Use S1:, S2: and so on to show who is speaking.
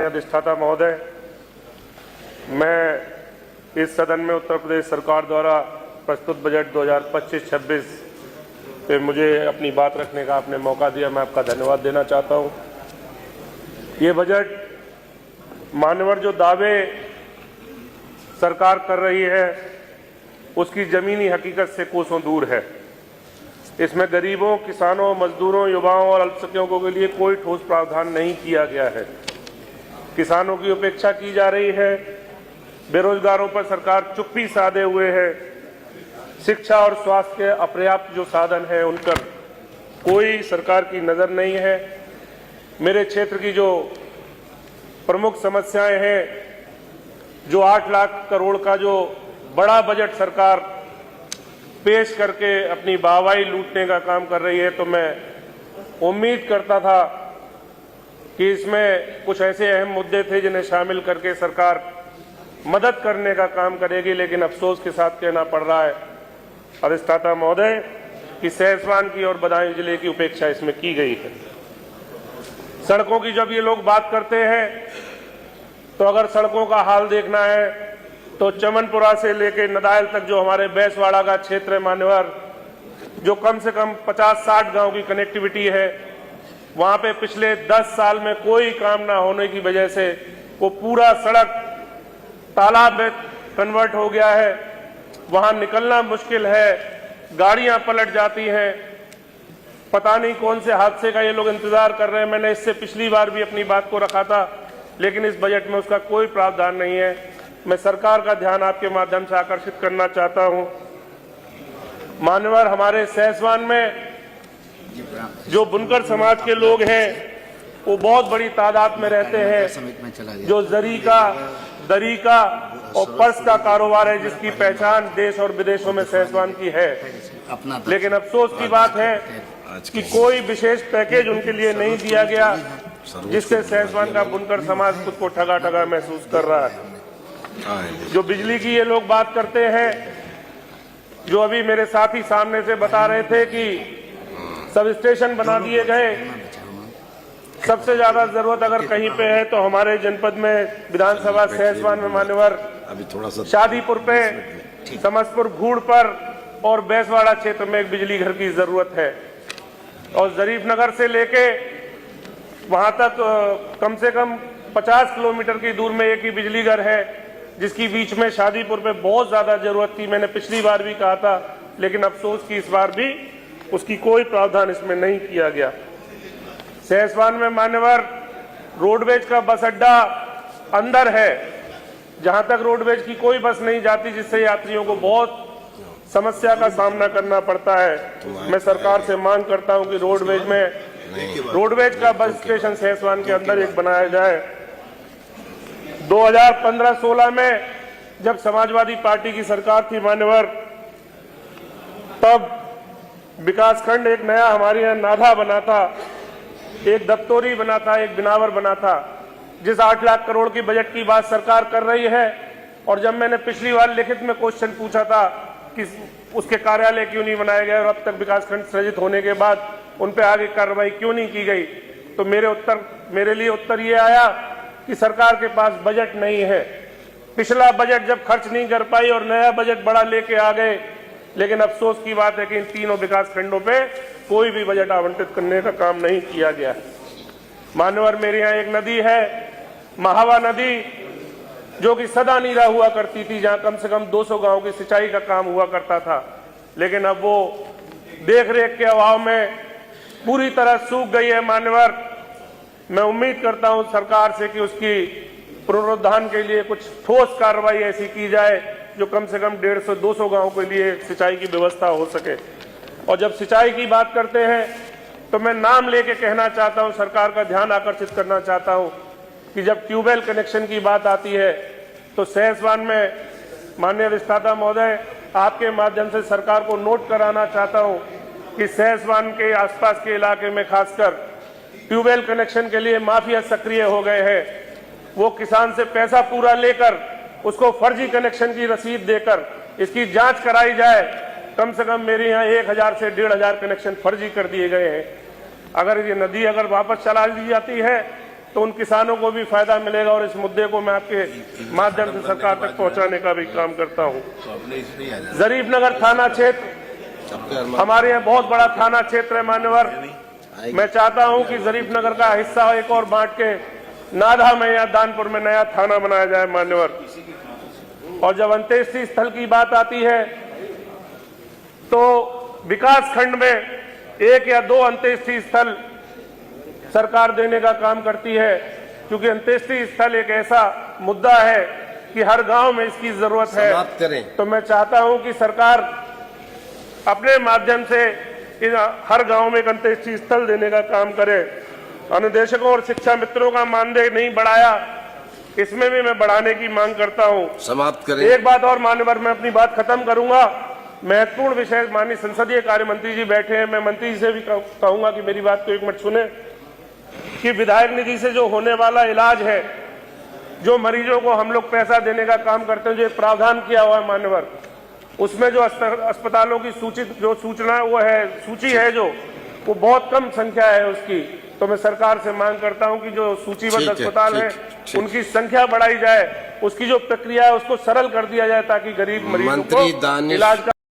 S1: अधिष्ठाता महोदय, मैं इस सदन में उत्तर प्रदेश सरकार द्वारा प्रस्तुत बजट 2025-26 पे मुझे अपनी बात रखने का आपने मौका दिया, मैं आपका धन्यवाद देना चाहता हूं। ये बजट मान्यवर जो दावे सरकार कर रही है उसकी जमीनी हकीकत से कोसों दूर है। इसमें गरीबों, किसानों, मजदूरों, युवाओं और अल्पसंख्यकों के लिए कोई ठोस प्रावधान नहीं किया गया है। किसानों की उपेक्षा की जा रही है, बेरोजगारों पर सरकार चुप्पी साधे हुए है, शिक्षा और स्वास्थ्य के अपर्याप्त जो साधन है उन पर कोई सरकार की नजर नहीं है। मेरे क्षेत्र की जो प्रमुख समस्याएं हैं, जो 8 लाख करोड़ का जो बड़ा बजट सरकार पेश करके अपनी वाहवाही लूटने का काम कर रही है, तो मैं उम्मीद करता था कि इसमें कुछ ऐसे अहम मुद्दे थे जिन्हें शामिल करके सरकार मदद करने का काम करेगी, लेकिन अफसोस के साथ कहना पड़ रहा है अधिष्ठाता महोदय कि सहसवान की और बदायूं जिले की उपेक्षा इसमें की गई है। सड़कों की जब ये लोग बात करते हैं तो अगर सड़कों का हाल देखना है तो चमनपुरा से लेके नदायल तक जो हमारे बैसवाड़ा का क्षेत्र है मान्यवर, जो कम से कम 50-60 गांव की कनेक्टिविटी है, वहां पे पिछले 10 साल में कोई काम ना होने की वजह से वो पूरा सड़क तालाब में कन्वर्ट हो गया है। वहां निकलना मुश्किल है, गाड़ियां पलट जाती हैं, पता नहीं कौन से हादसे का ये लोग इंतजार कर रहे हैं। मैंने इससे पिछली बार भी अपनी बात को रखा था, लेकिन इस बजट में उसका कोई प्रावधान नहीं है। मैं सरकार का ध्यान आपके माध्यम से आकर्षित करना चाहता हूं। मान्यवर, हमारे सहसवान में जो बुनकर समाज के लोग हैं वो बहुत बड़ी तादाद में रहते हैं, जो जरी का, दरी का और पर्स का कारोबार है, जिसकी पहचान देश और विदेशों में सहसवान की है। लेकिन अफसोस की बात है कि कोई विशेष पैकेज उनके लिए नहीं दिया गया, जिससे सहसवान का बुनकर समाज खुद को ठगा ठगा महसूस कर रहा है। जो बिजली की ये लोग बात करते हैं, जो अभी मेरे साथी सामने से बता रहे थे कि सब स्टेशन बना दिए गए, सबसे ज्यादा जरूरत अगर कहीं पे है तो हमारे जनपद में विधानसभा सहसवान में मान्यवर
S2: अभी थोड़ा सा
S1: शादीपुर पे, समस्तपुर घूड़ पर और बैसवाड़ा क्षेत्र में एक बिजली घर की जरूरत है। और जरीफ नगर से लेके वहां तक कम से कम 50 किलोमीटर की दूर में एक ही बिजली घर है, जिसकी बीच में शादीपुर पे बहुत ज्यादा जरूरत थी। मैंने पिछली बार भी कहा था, लेकिन अफसोस कि इस बार भी उसकी कोई प्रावधान इसमें नहीं किया गया। सहसवान में मान्यवर रोडवेज का बस अड्डा अंदर है, जहां तक रोडवेज की कोई बस नहीं जाती, जिससे यात्रियों को बहुत समस्या का सामना करना पड़ता है। मैं सरकार से मांग करता हूं कि रोडवेज का बस स्टेशन सहसवान के अंदर एक बनाया जाए। 2015-16 में जब समाजवादी पार्टी की सरकार थी मान्यवर, तब विकासखंड एक नया हमारे यहाँ नाधा बना था, एक दत्तोरी बना था, एक बिनावर बना था, जिस 8 लाख करोड़ की बजट की बात सरकार कर रही है। और जब मैंने पिछली बार लिखित में क्वेश्चन पूछा था कि उसके कार्यालय क्यों नहीं बनाए गए और अब तक विकासखंड सृजित होने के बाद उन पर आगे कार्रवाई क्यों नहीं की गई, तो मेरे लिए उत्तर ये आया कि सरकार के पास बजट नहीं है। पिछला बजट जब खर्च नहीं कर पाई और नया बजट बड़ा लेके आ गए, लेकिन अफसोस की बात है कि इन तीनों विकास खंडों पे कोई भी बजट आवंटित करने का काम नहीं किया गया। मान्यवर, मेरे यहाँ एक नदी है, महावा नदी, जो कि सदा नीरा हुआ करती थी, जहां कम से कम 200 गांव की सिंचाई का काम हुआ करता था, लेकिन अब वो देख रेख के अभाव में पूरी तरह सूख गई है। मान्यवर, मैं उम्मीद करता हूं सरकार से कि उसकी पुनरुद्धार के लिए कुछ ठोस कार्रवाई ऐसी की जाए जो कम से कम 150-200 गांव के लिए सिंचाई की व्यवस्था हो सके। और जब सिंचाई की बात करते हैं तो मैं नाम लेके कहना चाहता हूं, सरकार का ध्यान आकर्षित करना चाहता हूं कि जब ट्यूबवेल कनेक्शन की बात आती है तो सहसवान में माननीय अधिष्ठाता महोदय, आपके माध्यम से सरकार को नोट कराना चाहता हूं कि सहसवान के आसपास के इलाके में खासकर ट्यूबवेल कनेक्शन के लिए माफिया सक्रिय हो गए हैं। वो किसान से पैसा पूरा लेकर उसको फर्जी कनेक्शन की रसीद देकर इसकी जांच कराई जाए। कम से कम मेरे यहाँ 1000 से 1500 कनेक्शन फर्जी कर दिए गए हैं। अगर ये नदी वापस चला दी जाती है तो उन किसानों को भी फायदा मिलेगा और इस मुद्दे को मैं आपके माध्यम से सरकार तक पहुंचाने का भी काम करता हूं। जरीफनगर थाना क्षेत्र हमारे यहाँ बहुत बड़ा थाना क्षेत्र है मान्यवर। मैं चाहता हूं कि जरीफनगर का हिस्सा एक और बांट के नाधा में या दानपुर में नया थाना बनाया जाए मान्यवर। और जब अंत्येष्टि स्थल की बात आती है तो विकास खंड में 1 या 2 अंत्येष्टि स्थल सरकार देने का काम करती है, क्योंकि अंत्येष्टि स्थल एक ऐसा मुद्दा है कि हर गांव में इसकी जरूरत है। तो मैं चाहता हूं कि सरकार अपने माध्यम से हर गांव में एक अंत्येष्टि स्थल देने का काम करे। अनुदेशकों और शिक्षा मित्रों का मानदेय नहीं बढ़ाया, इसमें भी मैं बढ़ाने की मांग करता हूं।
S2: समाप्त करें।
S1: एक बात और मान्यवर, मैं अपनी बात खत्म करूंगा। महत्वपूर्ण विषय, माननीय संसदीय कार्य मंत्री जी बैठे हैं, मैं मंत्री जी से भी कहूंगा कि मेरी बात को एक मिनट सुने कि विधायक निधि से जो होने वाला इलाज है, जो मरीजों को हम लोग पैसा देने का काम करते हैं, जो एक प्रावधान किया हुआ है मान्यवर, उसमें जो अस्पतालों की सूची है जो वो बहुत कम संख्या है उसकी। तो मैं सरकार से मांग करता हूं कि जो सूचीबद्ध अस्पताल है उनकी संख्या बढ़ाई जाए, उसकी जो प्रक्रिया है उसको सरल कर दिया जाए ताकि गरीब मरीजों को इलाज का